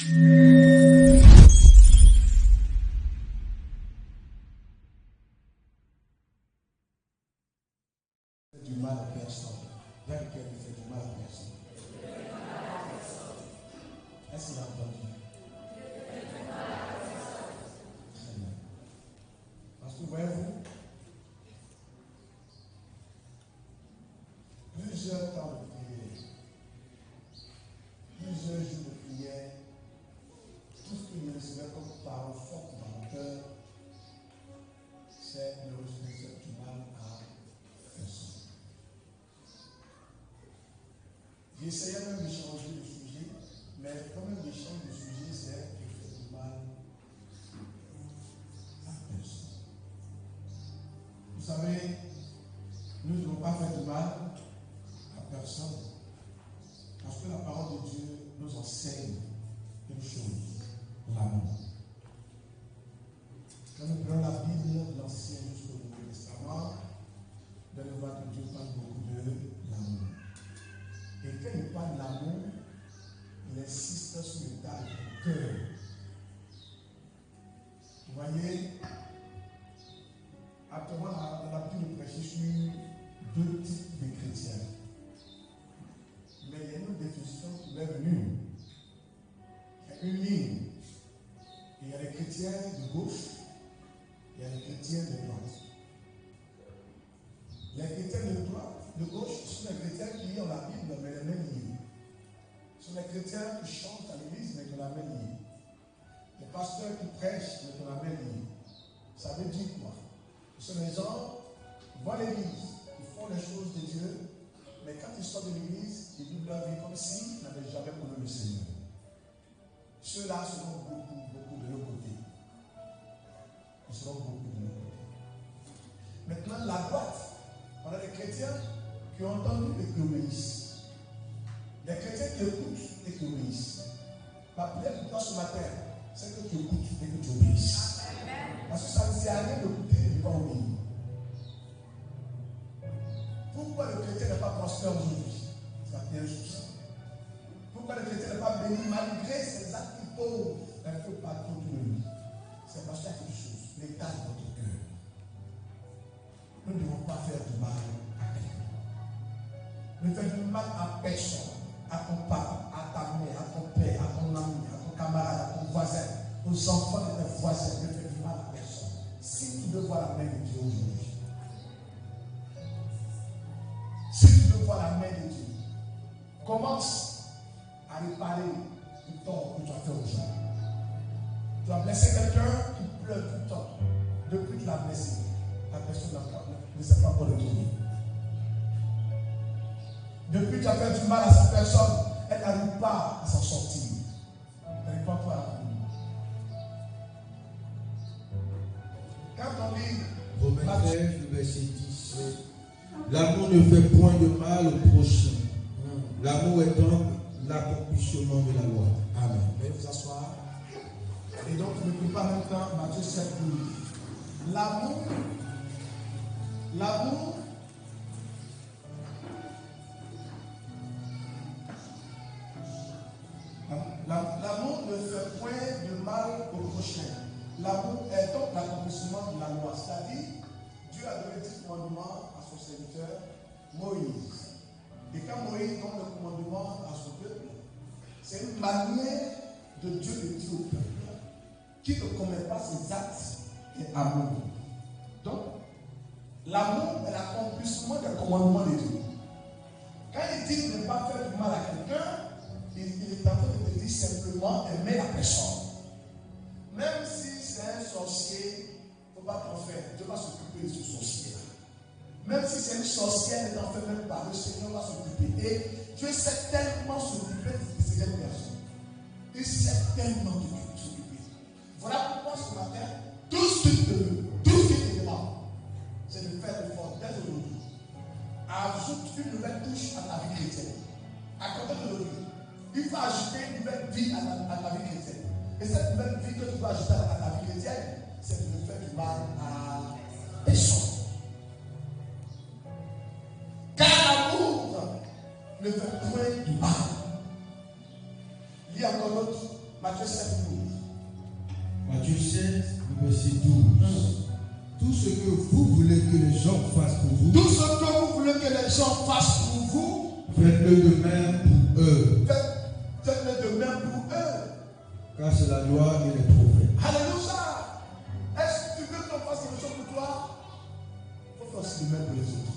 Du mal à personne. Dans lequel il fait du mal à personne. Est-ce qu'il a entendu? Très bien. Parce que voyez-vous, plusieurs temps de prière, plusieurs jours de prière, tout ce que je recevais comme parole forte dans mon cœur, c'est ne recevoir du mal à personne. J'essayais même de changer de sujet, mais quand même de changer de sujet, c'est de faire du mal à personne. Vous savez, nous ne devons pas faire du mal à personne, parce que la parole de Dieu nous enseigne une chose, l'amour. Quand nous prenons la Bible, l'Ancien jusqu'au Nouveau Testament, nous allons voir que Dieu parle beaucoup de l'amour. Et quand il parle d'amour, il insiste sur l'état du cœur. Vous voyez, actuellement, on a l'habitude de prêcher sur deux types de chrétiens. Mais il y a une définition qui est venue. Il y a une ligne. Il y a les chrétiens de gauche, il y a les chrétiens de droite. Les chrétiens de gauche sont les chrétiens qui lisent la Bible, mais les mêmes lignes. Ce sont les chrétiens qui chantent à l'église, mais qui ont la même ligne. Les pasteurs qui prêchent, mais qui ont la même ligne. Ça veut dire quoi? Ce sont les gens qui vont à l'église, qui font les choses de Dieu, mais quand ils sortent de l'église, ils vivent leur vie comme s'ils n'avaient jamais connu le Seigneur. Ceux-là seront beaucoup de l'autre côté. Ils seront beaucoup de l'autre côté. Maintenant, la droite, on a des chrétiens qui ont entendu et qui obéissent. Les chrétiens qui écoutent et qui obéissent. Ma prière pour toi ce matin, c'est que tu écoutes et que tu obéisses. Parce que ça ne sert à rien d'écouter et de ne pas obéir. Pourquoi le chrétien n'est pas prospère aujourd'hui? C'est la première chose. Pourquoi le chrétien n'est pas béni malgré ses actes pauvres un peu partout autour de lui? C'est parce qu'il y a quelque chose. L'état de votre cœur. Nous ne devons pas faire du mal à quelqu'un. Ne fais du mal à personne. À ton papa, à ta mère, à ton père, à ton ami, à ton camarade, à ton voisin, aux enfants de tes voisins. Ne fais du mal à personne. Si tu veux voir la main de Dieu aujourd'hui, si tu veux voir la main de Dieu, commence à réparer le tort que tu as fait aux gens. Tu as blessé quelqu'un qui pleure tout le temps. Depuis que tu l'as blessé, la personne ne sait pas quoi le tourner. Depuis que tu as fait du mal à cette personne, elle n'arrive pas à s'en sortir. Elle n'est pas toi à la vie. Quand on lit Romains 13, le verset 10, l'amour ne fait point de mal au prochain. L'amour est donc l'accomplissement de la loi. Amen. Veuillez vous asseoir. Et donc, ne n'oublie pas maintenant Matthieu 7, 12. L'amour ne fait point de mal au prochain. L'amour est donc l'accomplissement de la loi. C'est-à-dire, Dieu a donné 10 commandements à son serviteur Moïse. Et quand Moïse donne le commandement à son peuple, c'est une manière de Dieu de dire au peuple qui ne commet pas ses actes et amour. Donc, l'amour est l'accomplissement des commandements de Dieu. Quand il dit ne pas faire du mal à quelqu'un, il est en train de te dire simplement aimer la personne. Même si c'est un sorcier, il ne faut pas t'en faire. Dieu va s'occuper de ce sorcier-là. Même si c'est une sorcière, ne t'en fais même pas. Le Seigneur va s'occuper. Et Dieu sait tellement s'occuper de ces personnes. Il sait tellement s'occuper. Voilà pourquoi ce matin, tout ce qu'il te demande, c'est de faire l'effort dès aujourd'hui. Ajoute une nouvelle touche à ta vie chrétienne. À côté d'aujourd'hui, il faut ajouter une nouvelle vie à ta vie chrétienne. Et cette nouvelle vie que tu dois ajouter à ta vie chrétienne, c'est de ne faire du mal à personne. Car l'amour ne fait point du mal. Il y a encore l'autre Matthieu 7, 12. Matthieu 7, le verset 12. Tout ce que vous voulez que les gens fassent pour vous, Tout ce que vous voulez que les gens fassent pour vous, faites-le de même pour eux, faites-le de même pour eux. car c'est la loi et les prophètes. Alléluia. Est-ce que tu veux qu'on fasse quelque chose pour toi? Il faut faire aussi de même pour les autres.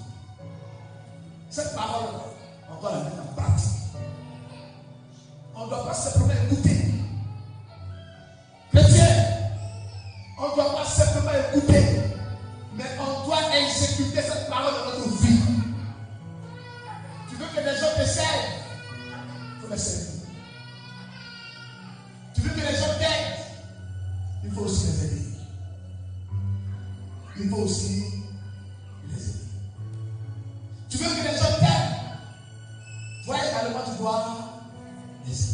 Cette parole, on doit la mettre en pratique. On ne doit pas simplement écouter. Chrétien, on ne doit pas simplement écouter, mais on doit exécuter cette parole dans notre vie. Tu veux que les gens te servent, il faut les servir. Tu veux que les gens t'aident, il faut aussi les aider. Il faut aussi les aider. Tu veux que les gens t'aiment, toi également tu dois les aider.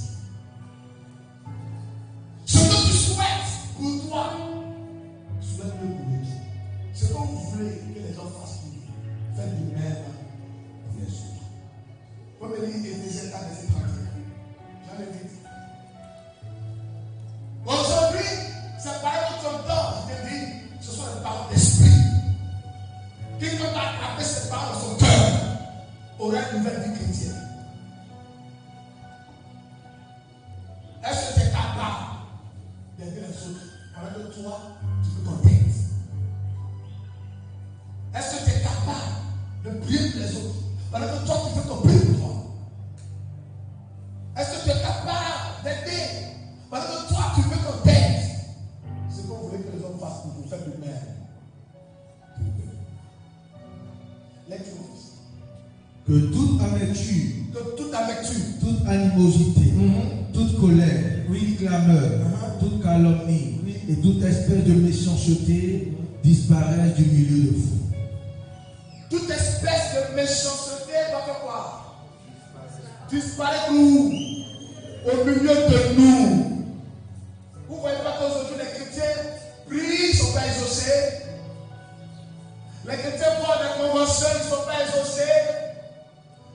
Ce que tu souhaites pour toi, souhaite-le pour eux. Ce que vous voulez que les gens fassent pour vous, faites de même pour les autres. Vous pouvez lire Éphésiens 4, verset 31. J'en ai vite. Aujourd'hui, c'est pareil que tu entends, je te dis, ce sont les paroles d'esprit. Quiconque a attrapé ces paroles dans son cœur aura une nouvelle vie chrétienne. Est-ce que tu es capable d'aider les autres pendant que toi, tu peux ton tête? Est-ce que tu es capable de prier pour les autres pendant que toi, tu fais ton prier pour toi? Est-ce que tu es capable d'aider pendant que toi, tu fais ton tête? C'est ce qu'on voulait que les hommes fassent pour vous, faites de même. Lecture. Que toute amertume, toute animosité, toute colère, toute clameur, toute calomnie et toute espèce de méchanceté disparaissent du milieu de vous. Toute espèce de méchanceté va faire quoi? Disparaître où? Au milieu de nous. Vous ne voyez pas qu'aujourd'hui les chrétiens prient, ils ne sont pas exaucés. Les chrétiens font des conventions, ils ne sont pas exaucés.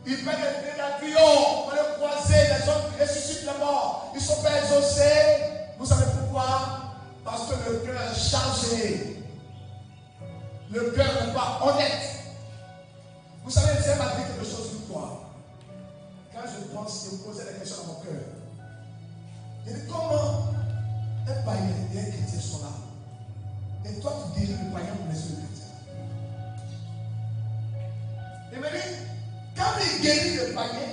Ils prennent des billets d'avion, on les croiser, les gens qui ressuscitent les morts, ils ne sont pas exaucés. Vous savez pourquoi? Parce que le cœur est chargé. Le cœur n'est pas honnête. Vous savez, Dieu m'a dit quelque chose sur toi. Quand je pense, je me posais des questions dans mon cœur. Je dis comment un païen et un chrétien sont là. Et toi, tu diriges le païen pour laisser le chrétien. Il me dit, quand il guérit le païen,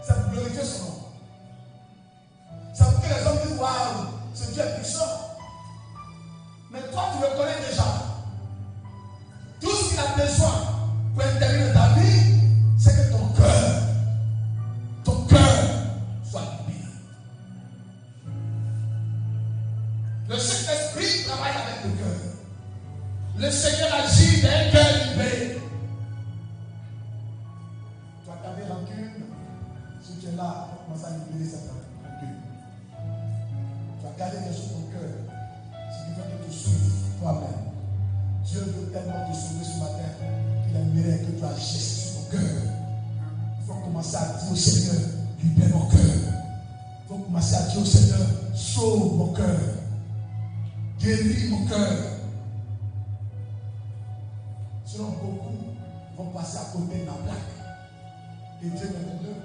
ça vous glorifie son nom. Ça veut que les hommes disent, waouh, ce Dieu est puissant. Mais toi, tu le connais déjà. Tout ce qu'il a besoin pour intervenir dans ta vie, c'est que ton cœur soit libéré. Le Saint-Esprit travaille avec le cœur. Le Seigneur agit d'un cœur libéré. Tu as gardé rancune. Si tu es là, tu commences à libérer cette rancune. Tu as gardé quelque chose dans ton cœur. Ce qui fait que tu souffres toi-même. Dieu veut tellement te sauver ce matin qu'il aimerait que tu agisses sur ton cœur. Il faut commencer à dire au Seigneur, libère mon cœur. Il faut commencer à dire au Seigneur, sauve mon cœur. Guéris mon cœur. Sinon, beaucoup vont passer à côté de la plaque. Et Dieu,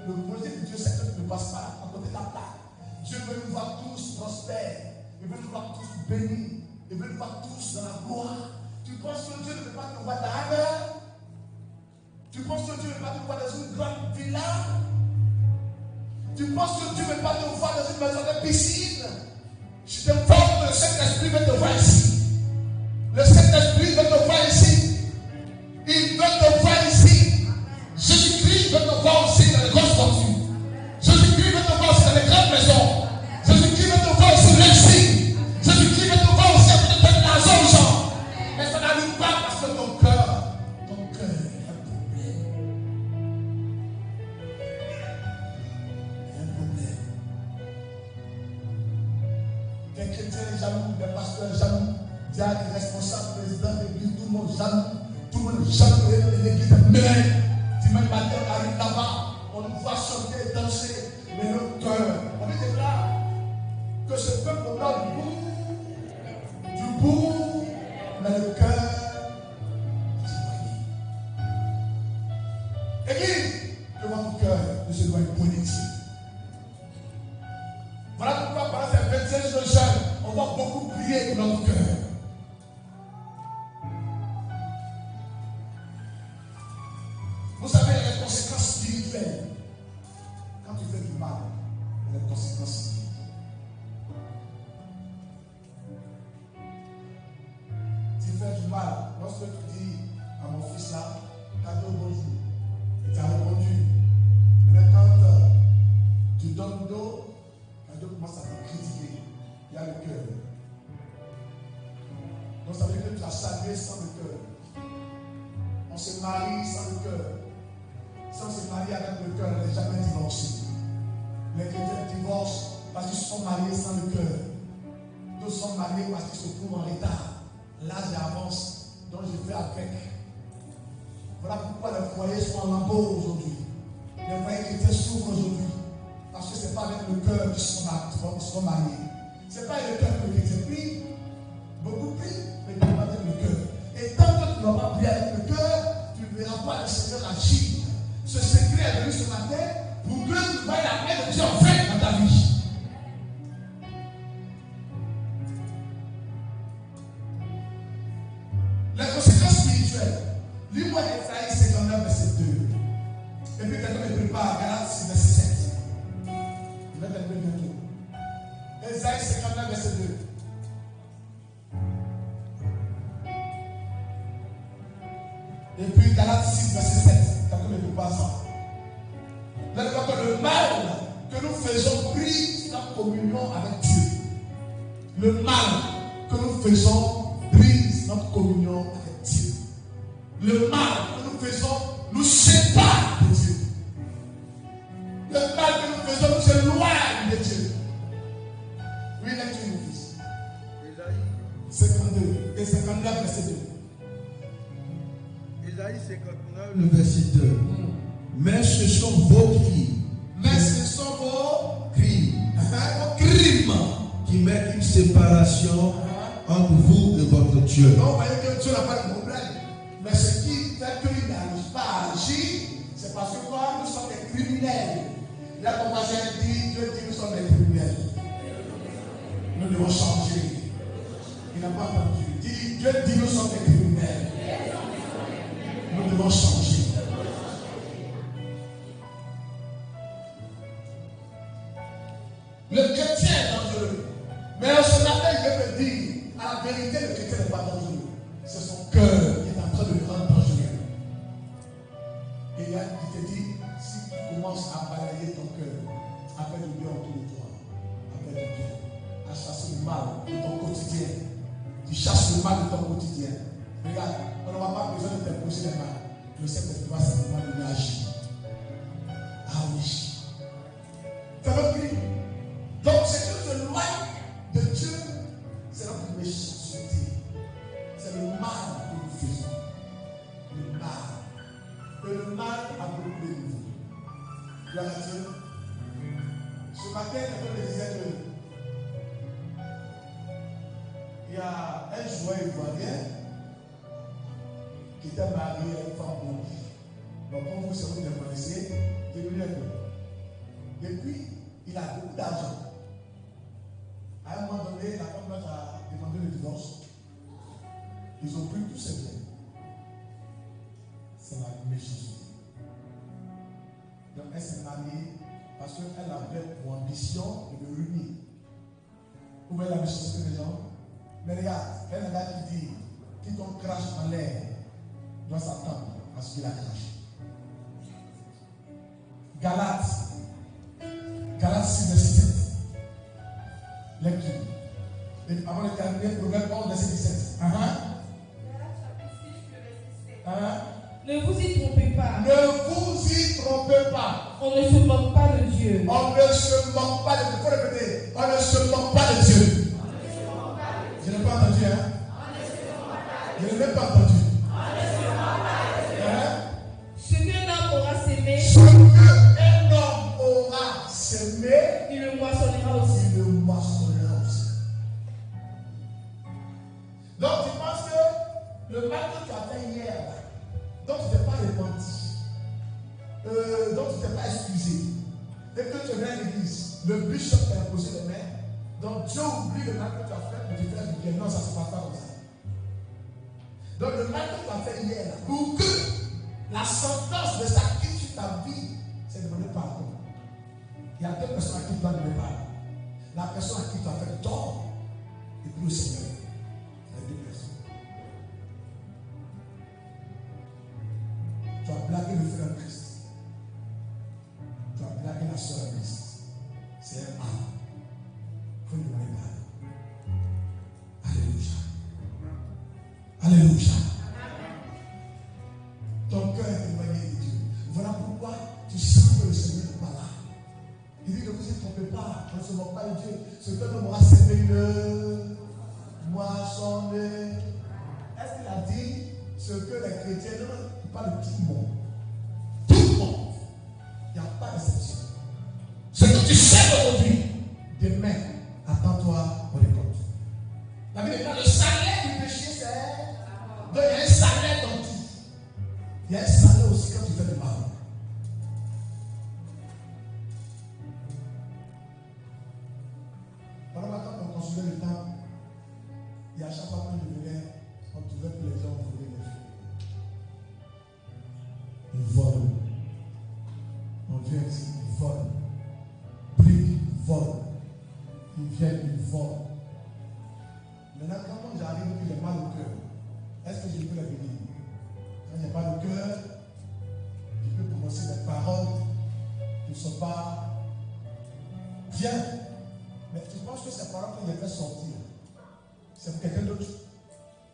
le projet de Dieu, c'est que tu ne passes pas à côté de la plaque. Dieu veut nous voir tous prospères. Il veut nous voir tous bénis. Il veut nous voir tous dans la gloire. Tu penses que Dieu ne veut pas te voir dans la mer? Tu penses que Dieu ne veut pas te voir dans une grande villa? Tu penses que Dieu ne veut pas te voir dans une maison de piscine? Je te porte, le Saint-Esprit veut te voir ici. Le Saint-Esprit veut te voir ici. Il veut te voir ici. Jésus-Christ veut te voir aussi dans les grosses fortunes. Jésus-Christ veut te voir aussi dans les grandes maisons. Jésus-Christ veut te voir aussi réussir. Jésus-Christ veut te voir aussi avec de l'argent aux gens. Mais ça n'arrive pas parce que ton cœur est un problème. Il y a un problème. Des chrétiens jaloux, des pasteurs jaloux, des responsables, présidents de l'église, tout le monde jaloux. Tout le monde jaloux de l'église. Mais dimanche matin, on arrive là-bas, on nous voit chanter, danser, mais notre cœur, on est là. Voilà pourquoi pendant ces 25 jours de jeûne, on doit beaucoup prier pour notre cœur. Vous savez, il y a des conséquences spirituelles. Quand tu fais du mal, il y a des conséquences spirituelles. Tu fais du mal, lorsque tu dis à mon fils là, cadeau bonjour, il t'a répondu. Mais quand tu donnes l'eau, cadeau commence à te critiquer. Il y a le cœur. Donc ça veut dire que tu as salué sans le cœur. On se marie sans le cœur. Si on se marie avec le cœur, on n'est jamais divorcé. Les chrétiens divorcent parce qu'ils sont mariés sans le cœur. D'autres sont mariés parce qu'ils se trouvent en retard. L'âge avance, donc je fais avec. Voilà pourquoi les foyers sont en lambeaux aujourd'hui. Les foyers chrétiens souffrent aujourd'hui. Parce que ce n'est pas avec le cœur qu'ils sont mariés. Ce n'est pas avec le cœur que les chrétiens prient. Beaucoup prient, mais ils ne pas avec le cœur. Et tant que tu ne vas pas prier avec le cœur, tu ne verras pas le Seigneur agir. Ce secret est venu ce matin pour que tu voyes la main de Dieu en fait dans ta vie. Les conséquences spirituelles. Lis-moi Ésaïe 59, verset 2. Et puis quelqu'un me prépare, Galates 6, verset 7. Je vais terminer bientôt. Ésaïe 59, verset 2. Et puis Galates 6, verset 7. Quelqu'un me prépare ça. Là, je vois que le mal que nous faisons brise notre communion avec Dieu. Le mal que nous faisons brise notre communion avec Dieu. Le mal que nous faisons nous sépare de Dieu. Le mal que nous faisons nous éloigne de Dieu. Oui, lecture mon fils. Ésaïe 52 et 59, verset 2. Ésaïe 59, le verset 2. Mais ce sont vos crimes. Mais ce sont vos crimes qui mettent une séparation entre vous et votre Dieu. Donc, vous voyez que Dieu n'a pas de problème. Mais ce qui fait qu'il n'arrive pas à agir, c'est parce que quoi, nous sommes des criminels. Là, comme moi j'ai dit, Dieu dit nous sommes des criminels. Nous devons changer. Il n'a pas entendu. Dieu dit nous sommes des criminels. Nous devons changer. Le chrétien est dangereux. Mais ce matin, je vais te dire, à la vérité, le chrétien n'est pas dangereux. C'est son cœur qui est en train de le rendre dangereux. Et il te dit, si tu commences à balayer ton cœur, appelle le bien autour de toi. Appelle le bien. À chasser le mal de ton quotidien. Tu chasses le mal de ton quotidien. Regarde, on n'aura pas besoin de t'imposer les mains. Le Seigneur va simplement donner agir. Ah oui. Fais le cri. Donc, c'est que je loin de Dieu, c'est notre méchanceté. C'est le mal que nous faisons. Le mal. Et le mal a beaucoup de niveaux. Gloire à Dieu. Ce matin, quelqu'un me disait que il y a un joueur ivoirien qui était marié à une femme blanche. Donc, comme vous savez, vous le connaissez, il est venu un peu. Et puis, il a beaucoup d'argent. À un moment donné, la femme blanche a demandé le divorce. Ils ont pris tous ses biens. C'est la méchanceté. Donc, elle s'est mariée parce qu'elle avait pour ambition de le ruiner. Vous voyez la méchanceté des gens? Mais regarde, elle a qui dit quiconque crache en l'air doit s'attendre à ce qu'il a craché. Galates 6, verset 7. Lecture. Et avant de terminer, Proverbe 11, verset 17. Ne vous y trompez pas. Ne vous y trompez pas. On ne se moque pas de Dieu. On ne se moque pas de Dieu. Il faut répéter. On ne se moque pas de Dieu. Je n'ai pas entendu, hein? Je n'ai même pas entendu. Ce qu'un homme aura sémé, Ce qu'un homme aura semé, il le moissonnera aussi. il le moissonnera aussi. Donc tu penses que le mal que tu as fait hier, donc tu ne t'es pas repenti, donc tu ne t'es pas excusé, Dès que tu viens à l'église, le bishop t'a imposé les mains. Donc Dieu oublie le mal que tu as fait, mais tu fais du bien. Non, ça ne se passe pas comme ça. Donc le mal que tu as fait hier, pour que la sentence de ça qui sur ta vie, c'est de demander pardon. Il y a deux personnes à qui tu dois demander pardon. La personne à qui tu as fait tort, et puis le Seigneur. Il y a deux personnes. Tu as blagué le frère Christ. Tu as blagué la soeur Christ. C'est un mal. Il faut lui demander pardon. Alléluia. Alléluia. Ton cœur est éloigné de Dieu. Voilà pourquoi tu sens que le Seigneur n'est pas là. Il dit que vous ne vous trompez pas. On ne se moque pas de Dieu. Ce que l'homme aura semé le moissonné. Est-ce qu'il a dit ce que les chrétiens ne parlent de tout le monde? Tout le monde. Il n'y a pas d'exception. Ce que tu sais aujourd'hui, demain, attends-toi au récolte. La Bible dit que le salaire du péché, c'est. Donc il y a un salaire dans tout. Il y a un salaire aussi quand tu fais du mal. Pendant que quand on consultait le temps, il y a chaque fois qu'on venait, on trouvait que les gens volaient les filles. Ils volent. On vient ici, ils volent. Brille, ils volent. Ils viennent, ils volent. Maintenant, quand j'arrive et j'ai mal au cœur, est-ce que je peux les bénir? Quand j'ai mal au cœur, je peux prononcer des paroles qui ne sont pas bien. Mais tu penses que ces paroles que j'ai fait sortir, c'est pour quelqu'un d'autre?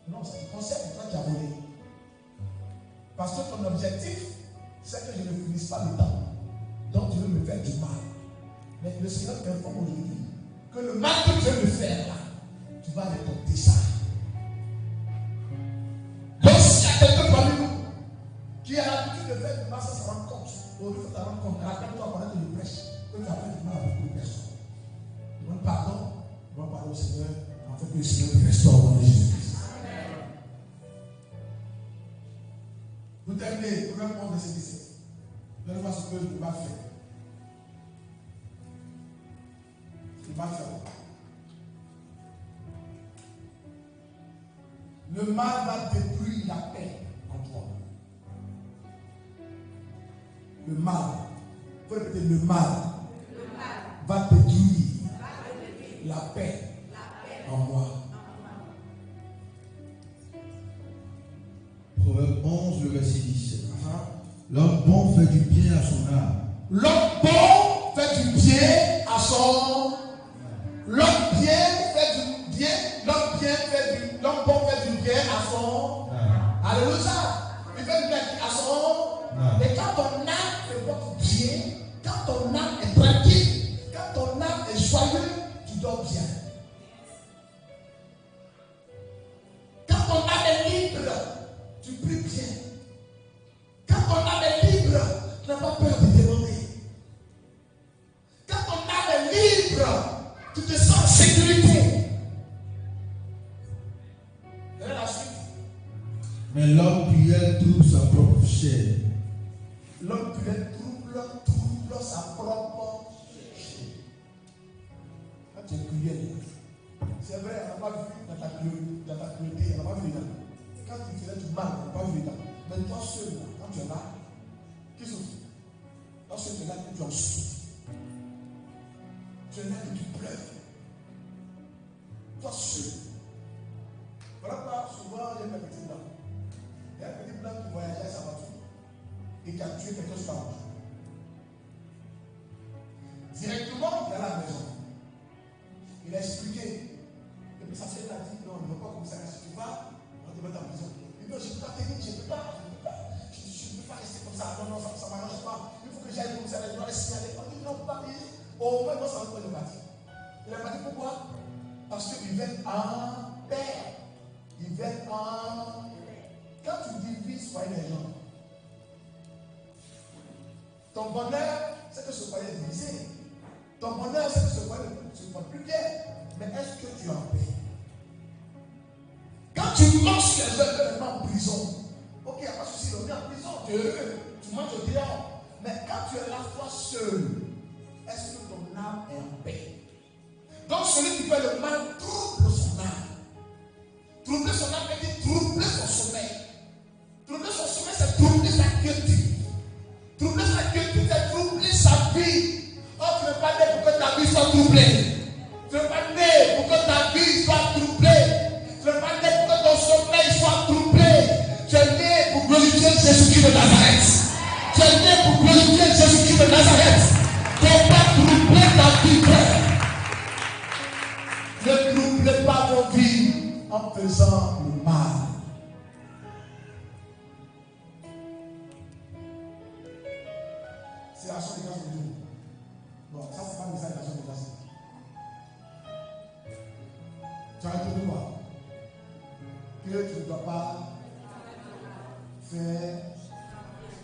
Non, c'est du conseil pour toi qui as volé. Parce que ton objectif, c'est que je ne finisse pas le temps. Donc tu veux me faire du mal. Mais le Seigneur t'informe aujourd'hui que le mal que tu veux me faire là, tu vas récolter ça. Donc s'il y a quelqu'un parmi nous qui a l'habitude de faire du mal sans se rendre compte, aujourd'hui il faut te rendre compte, rappelle-toi pendant que je prêche, que tu as fait du mal à beaucoup de personnes. Demande pardon, demande pardon au Seigneur, en fait que le Seigneur te restaure au nom de Jésus-Christ. Vous terminez, Proverbe 11, verset 17. Donne-moi ce que je ne peux pas faire. Je ne peux pas faire. Le mal va détruire la paix en toi. Le mal, il faut répéter, le mal va détruire la paix en moi. Proverbe 11, le verset 17. L'homme bon fait du bien à son âme. L'homme bon fait du bien à son. L'homme bien fait du bien. L'homme bon fait du bien à son. Alléluia. Il fait du bien à son. Et quand ton âme fait votre bien, quand ton âme est tranquille, quand ton âme est joyeuse, tu dors bien. Quand ton âme est libre, tu pries bien. Quand ton âme est libre, tu n'as pas peur de demander. Quand ton âme est libre, tu te sens en sécurité. Et la suite. Mais l'homme cruel trouve sa propre chair. L'homme cruel trouble sa propre chair. Quand tu es cruel, c'est vrai, on n'a pas vu dans ta cruauté, on n'a pas vu les dents. Quand tu faisais du mal, on n'a pas vu les dents. Mais toi seul, quand tu es là, qu'est-ce que tu fais? Toi seul, tu es là que tu en souffres. Tu es là que tu pleures. Toi seul. Voilà pourquoi souvent il y a un petit blanc. Il y a un petit blanc qui voyageait à sa voiture et qui a tué quelqu'un sur la route. Directement, il est à la maison. Il a expliqué. Et puis sa fille a dit non, ne va pas comme ça. Si tu vas, on va te mettre en prison. Il dit non, je ne peux pas tenir, je ne peux pas. Je ne peux pas rester comme ça. Non, ça ne m'arrange pas. Il faut que j'aille comme ça. Je dois les signaler. On dit non, pas payer. Au moins, non, ça va pas le parti. Il a pas dit pourquoi? Parce qu'ils viennent en paix. Ils viennent en. Quand tu divises foyer les gens, ton bonheur, c'est que ce foyer est divisé. Ton bonheur, c'est que ce foyer ne se porte plus bien. Mais est-ce que tu es en paix? Quand tu manges les gens en prison, ok, il n'y a pas de souci, on est en prison, tu es heureux, tu manges au dehors. Mais quand tu es là, toi seul, est-ce que ton âme est en paix? Donc celui qui fait le mal trouble son âme. Troubler son âme veut dire troubler son sommeil. Troubler son sommeil, c'est troubler sa quiétude. Troubler sa quiétude, c'est troubler sa vie. Oh, tu ne veux pas né pour que ta vie soit troublée. Tu ne veux pas né pour que ta vie soit troublée. Tu ne veux pas né pour que ton sommeil soit troublé. Tu es né pour glorifier Jésus-Christ de Nazareth. Tu es né pour glorifier Jésus-Christ de Nazareth. Tu ne vas pas troubler ta vie, frère. Ne troublez pas vos vies en faisant le mal. C'est l'action de grâce de Dieu. Bon, ça c'est pas le message d'action de grâce. Tu as retenu quoi? Que tu ne dois pas faire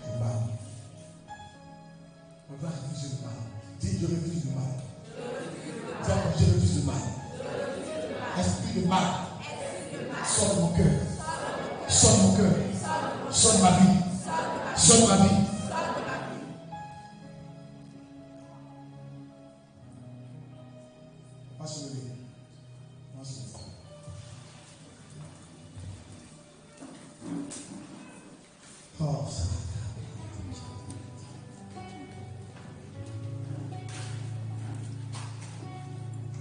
du mal. On doit refuser le mal. Dis, je refuse le mal. Dis, je refuse le mal. Esprit de mal. Sonne mon cœur. Sonne mon cœur. Sonne ma vie. Sonne ma vie. Pas se lever. Pas se lever. Oh, ça.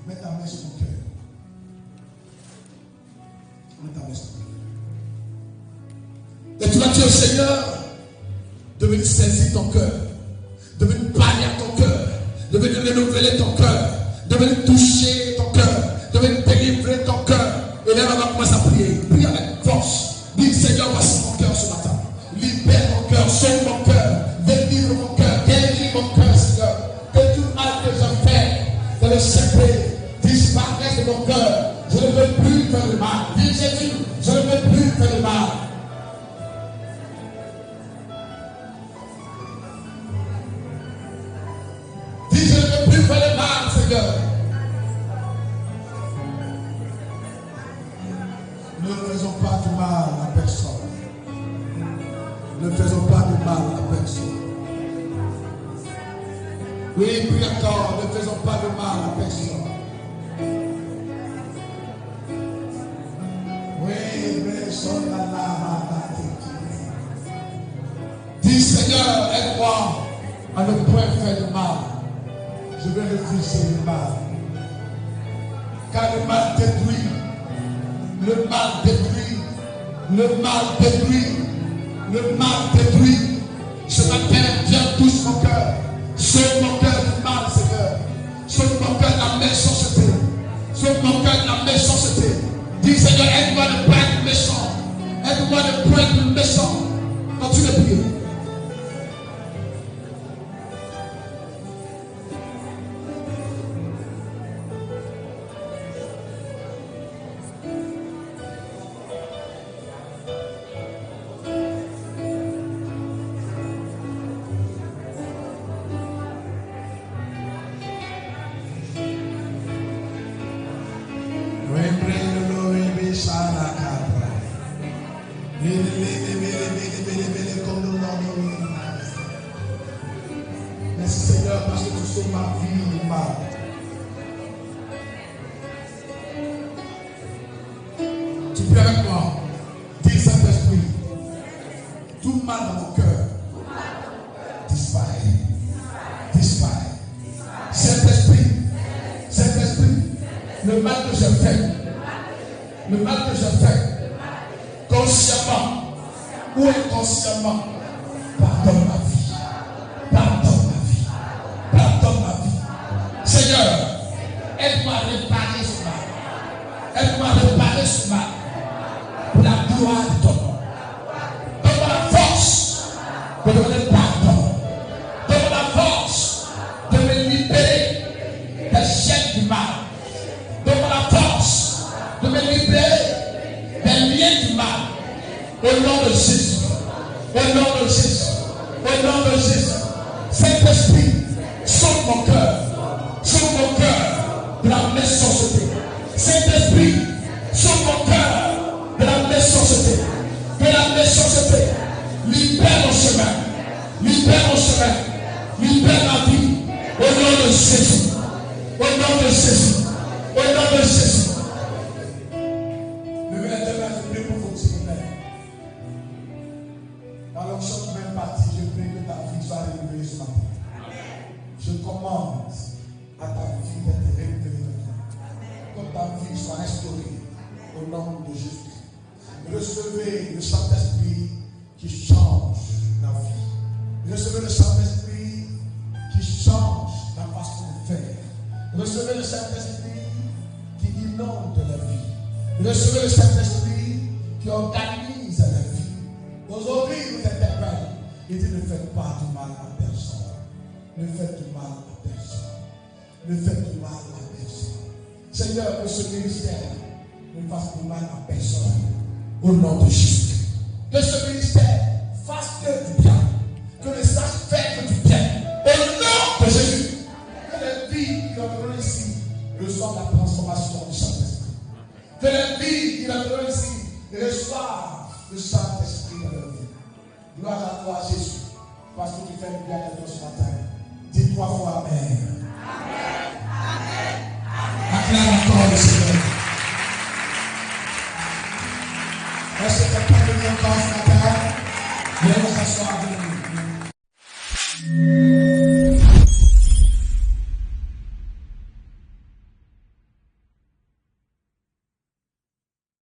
Mets ta main sur ton cœur. Et tu vas dire au Seigneur de venir saisir ton cœur, de venir parler à ton cœur, de venir renouveler ton cœur, de venir toucher ton cœur, de venir délivrer ton cœur. Et là, on va commencer à prier. Prie avec force. Dis, Seigneur, voici mon cœur ce matin. Libère mon cœur, sauve mon cœur, délivre mon cœur, guéris mon cœur, Seigneur. Que tout mal que je fais dans le secret disparaisse de mon cœur. Je ne veux plus faire le mal. Dis Jésus, je ne veux plus faire le mal. Dis, je ne veux plus faire le mal, Seigneur. Ne faisons pas du mal à personne. Ne faisons pas du mal à personne. Oui, prie encore, ne faisons pas de mal à personne. Dis Seigneur, aide-moi à ne point faire de mal. Je vais refuser le mal. Car le mal détruit. Le mal détruit. Le mal détruit. Le mal détruit. Ce matin, viens touche mon cœur. Sauve mon cœur du mal, Seigneur. Sauve mon cœur de la méchanceté. Sauve mon cœur de la méchanceté. Dis Seigneur, aide-moi de ne pas être méchant. Aide-moi de ne pas être méchant. Continue de prier. Merci Seigneur parce que tu sauves ma vie du mal. Tu pries avec moi. Dis Saint-Esprit, tout mal dans mon cœur disparaît. Disparaît. Saint-Esprit, le mal que j'ai fait, consciemment ou inconsciemment, pardonne ma vie. Pardonne ma vie. Seigneur, aide-moi à réparer ce mal. Aide-moi à réparer ce mal. Pour la gloire de ton nom. Donne-moi la force de donner pardon. Donne-moi la force de me libérer des chaînes du mal. Donne-moi la force de me libérer des liens du mal. Au nom de Jésus. Au nom de Jésus. Au nom de Jésus. Saint-Esprit, sauve mon cœur. Sauve mon cœur de la méchanceté. Saint-Esprit, sauve mon cœur de la méchanceté. De la méchanceté. Libère mon chemin. Libère mon chemin. Libère ma vie. Au nom de Jésus. Au nom de Jésus. Au nom de Jésus. Levez les deux mains, je prie pour vous, s'il vous plaît. Dans l'onction qui vient de partir, je prie que ta vie soit révélée ce matin. Je commande à ta vie d'être révélée maintenant. Que ta vie soit restaurée au nom de Jésus. Recevez le Saint-Esprit qui change la vie. Recevez le Saint-Esprit qui change la façon de faire. Recevez le Saint-Esprit qui inonde la vie. Recevez le Saint-Esprit qui organise la vie. Aujourd'hui, il nous interpelle. Il dit ne faites pas du mal à personne. Ne faites du mal à personne. Ne faites du mal à personne. Seigneur, que ce ministère ne fasse du mal à personne. Au nom de Jésus. Que ce ministère fasse que du bien. Que les sages fassent que du bien. Au nom de Jésus. Que les vies qui entreront ici reçoivent la transformation du Saint-Esprit. Que les vies qui entreront ici reçoivent le Saint-Esprit dans leur vie. Gloire à toi, Jésus. Parce que tu fais le bien à toi ce matin. Dis 3 fois Amen. Amen. Amen. Amen. Acclame encore le Seigneur. Est-ce que quelqu'un veut encore ce matin? Viens nous asseoir.